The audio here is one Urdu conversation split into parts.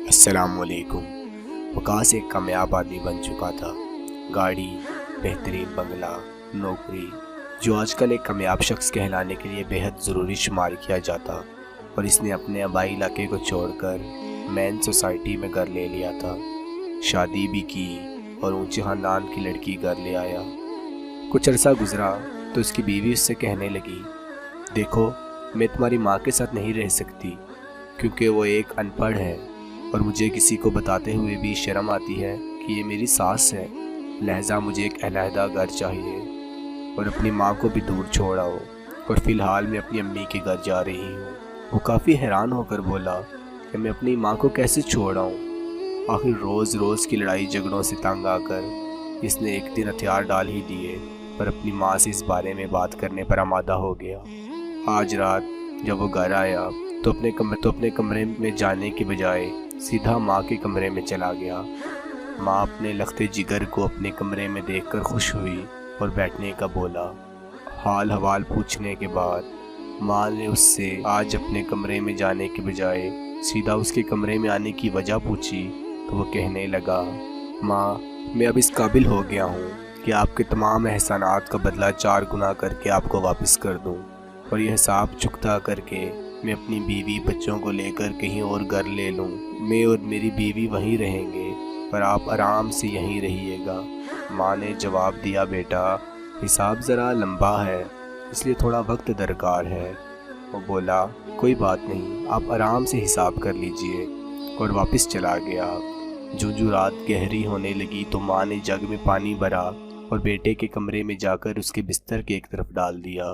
السلام علیکم۔ وکاس ایک کامیاب آدمی بن چکا تھا۔ گاڑی، بہترین بنگلہ، نوکری، جو آج کل ایک کامیاب شخص کہلانے کے لیے بہت ضروری شمار کیا جاتا، اور اس نے اپنے آبائی علاقے کو چھوڑ کر مین سوسائٹی میں گھر لے لیا تھا۔ شادی بھی کی اور اونچے خاندان کی لڑکی گھر لے آیا۔ کچھ عرصہ گزرا تو اس کی بیوی اس سے کہنے لگی، دیکھو میں تمہاری ماں کے ساتھ نہیں رہ سکتی کیونکہ وہ ایک ان پڑھ ہے، اور مجھے کسی کو بتاتے ہوئے بھی شرم آتی ہے کہ یہ میری ساس ہے، لہذا مجھے ایک علیحدہ گھر چاہیے، اور اپنی ماں کو بھی دور چھوڑ آؤ، اور فی الحال میں اپنی امی کے گھر جا رہی ہوں۔ وہ کافی حیران ہو کر بولا کہ میں اپنی ماں کو کیسے چھوڑ آؤں؟ آخر روز روز کی لڑائی جھگڑوں سے تنگ آ کر اس نے ایک دن ہتھیار ڈال ہی دیے، پر اپنی ماں سے اس بارے میں بات کرنے پر آمادہ ہو گیا۔ آج رات جب وہ گھر آیا تو اپنے کمرے میں جانے کے بجائے سیدھا ماں کے کمرے میں چلا گیا۔ ماں اپنے لخت جگر کو اپنے کمرے میں دیکھ کر خوش ہوئی اور بیٹھنے کا بولا۔ حال حوال پوچھنے کے بعد ماں نے اس سے آج اپنے کمرے میں جانے کے بجائے سیدھا اس کے کمرے میں آنے کی وجہ پوچھی تو وہ کہنے لگا، ماں میں اب اس قابل ہو گیا ہوں کہ آپ کے تمام احسانات کا بدلہ 4 گنا کر کے آپ کو واپس کر دوں، اور یہ حساب چکتا کر کے میں اپنی بیوی بچوں کو لے کر کہیں اور گھر لے لوں۔ میں اور میری بیوی وہیں رہیں گے، پر آپ آرام سے یہیں رہیے گا۔ ماں نے جواب دیا، بیٹا حساب ذرا لمبا ہے، اس لیے تھوڑا وقت درکار ہے۔ وہ بولا، کوئی بات نہیں، آپ آرام سے حساب کر لیجئے، اور واپس چلا گیا۔ جو رات گہری ہونے لگی تو ماں نے جگ میں پانی بھرا اور بیٹے کے کمرے میں جا کر اس کے بستر کے ایک طرف ڈال دیا۔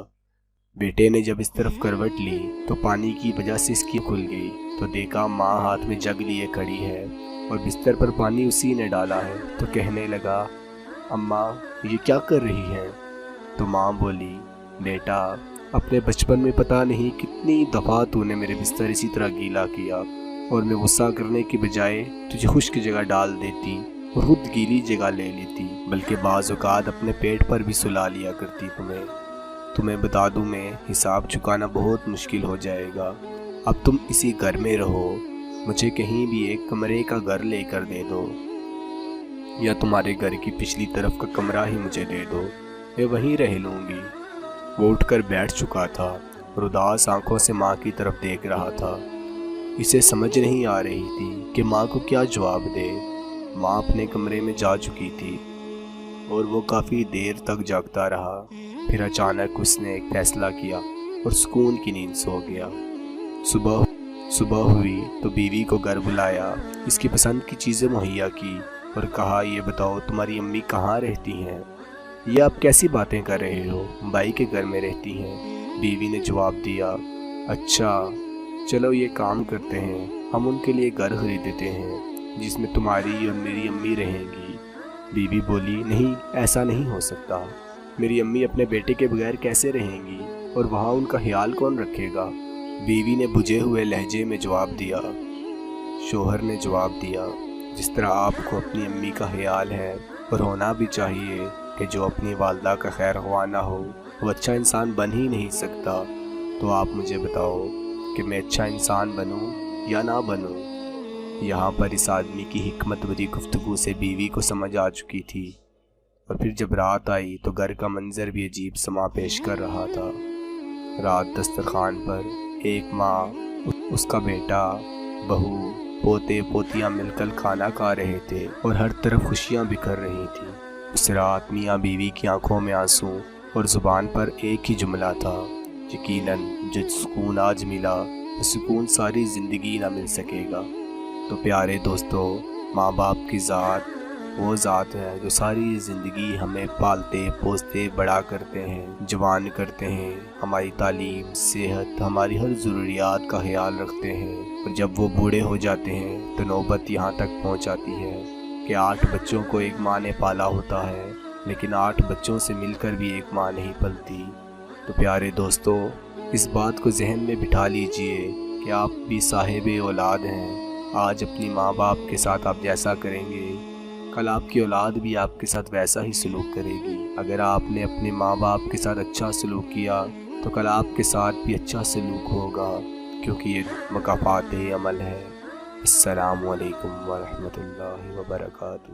بیٹے نے جب اس طرف کروٹ لی تو پانی کی وجہ سے اس کی کھل گئی تو دیکھا ماں ہاتھ میں جگ لیے کھڑی ہے اور بستر پر پانی اسی نے ڈالا ہے، تو کہنے لگا، اماں یہ کیا کر رہی ہیں؟ تو ماں بولی، بیٹا اپنے بچپن میں پتہ نہیں کتنی دفعہ تو نے میرے بستر اسی طرح گیلا کیا، اور میں غصہ کرنے کی بجائے تجھے خشک جگہ ڈال دیتی اور خود گیلی جگہ لے لیتی، بلکہ بعض اوقات اپنے پیٹ پر بھی سلا لیا کرتی تمہیں بتا دوں میں حساب چکانا بہت مشکل ہو جائے گا۔ اب تم اسی گھر میں رہو، مجھے کہیں بھی ایک کمرے کا گھر لے کر دے دو، یا تمہارے گھر کی پچھلی طرف کا کمرہ ہی مجھے دے دو، میں وہیں رہ لوں گی۔ وہ اٹھ کر بیٹھ چکا تھا اور اداس آنکھوں سے ماں کی طرف دیکھ رہا تھا۔ اسے سمجھ نہیں آ رہی تھی کہ ماں کو کیا جواب دے۔ ماں اپنے کمرے میں جا چکی تھی اور وہ کافی دیر تک جاگتا رہا، پھر اچانک اس نے ایک فیصلہ کیا اور سکون کی نیند سو گیا۔ صبح ہوئی تو بیوی کو گھر بلایا، اس کی پسند کی چیزیں مہیا کی اور کہا، یہ بتاؤ تمہاری امی کہاں رہتی ہیں؟ یہ آپ کیسی باتیں کر رہے ہو؟ بھائی کے گھر میں رہتی ہیں۔ بیوی نے جواب دیا، اچھا چلو یہ کام کرتے ہیں، ہم ان کے لیے گھر خرید دیتے ہیں جس میں تمہاری اور میری امی رہیں گی۔ بیوی بولی، نہیں ایسا نہیں ہو سکتا، میری امی اپنے بیٹے کے بغیر کیسے رہیں گی، اور وہاں ان کا خیال کون رکھے گا؟ بیوی نے بجھے ہوئے لہجے میں جواب دیا۔ شوہر نے جواب دیا، جس طرح آپ کو اپنی امی کا خیال ہے اور ہونا بھی چاہیے کہ جو اپنی والدہ کا خیر خواہ نہ ہو وہ اچھا انسان بن ہی نہیں سکتا، تو آپ مجھے بتاؤ کہ میں اچھا انسان بنوں یا نہ بنوں؟ یہاں پر اس آدمی کی حکمت بھری گفتگو سے بیوی کو سمجھ آ چکی تھی، اور پھر جب رات آئی تو گھر کا منظر بھی عجیب سما پیش کر رہا تھا۔ رات دسترخوان پر ایک ماں، اس کا بیٹا، بہو، پوتے پوتیاں مل کر کھانا کھا رہے تھے اور ہر طرف خوشیاں بکھر رہی تھیں۔ اس رات میاں بیوی کی آنکھوں میں آنسو اور زبان پر ایک ہی جملہ تھا، یقیناً جو سکون آج ملا وہ سکون ساری زندگی نہ مل سکے گا۔ تو پیارے دوستو، ماں باپ کی ذات وہ ذات ہے جو ساری زندگی ہمیں پالتے پوستے بڑا کرتے ہیں، جوان کرتے ہیں، ہماری تعلیم، صحت، ہماری ہر ضروریات کا خیال رکھتے ہیں، اور جب وہ بوڑھے ہو جاتے ہیں تو نوبت یہاں تک پہنچ جاتی ہے کہ 8 بچوں کو ایک ماں نے پالا ہوتا ہے، لیکن 8 بچوں سے مل کر بھی ایک ماں نہیں پلتی۔ تو پیارے دوستو، اس بات کو ذہن میں بٹھا لیجئے کہ آپ بھی صاحب اولاد ہیں۔ آج اپنی ماں باپ کے ساتھ آپ جیسا کریں گے، کل آپ کی اولاد بھی آپ کے ساتھ ویسا ہی سلوک کرے گی۔ اگر آپ نے اپنے ماں باپ کے ساتھ اچھا سلوک کیا تو کل آپ کے ساتھ بھی اچھا سلوک ہوگا، کیونکہ یہ مکافات عمل ہے۔ السلام علیکم ورحمۃ اللہ وبرکاتہ.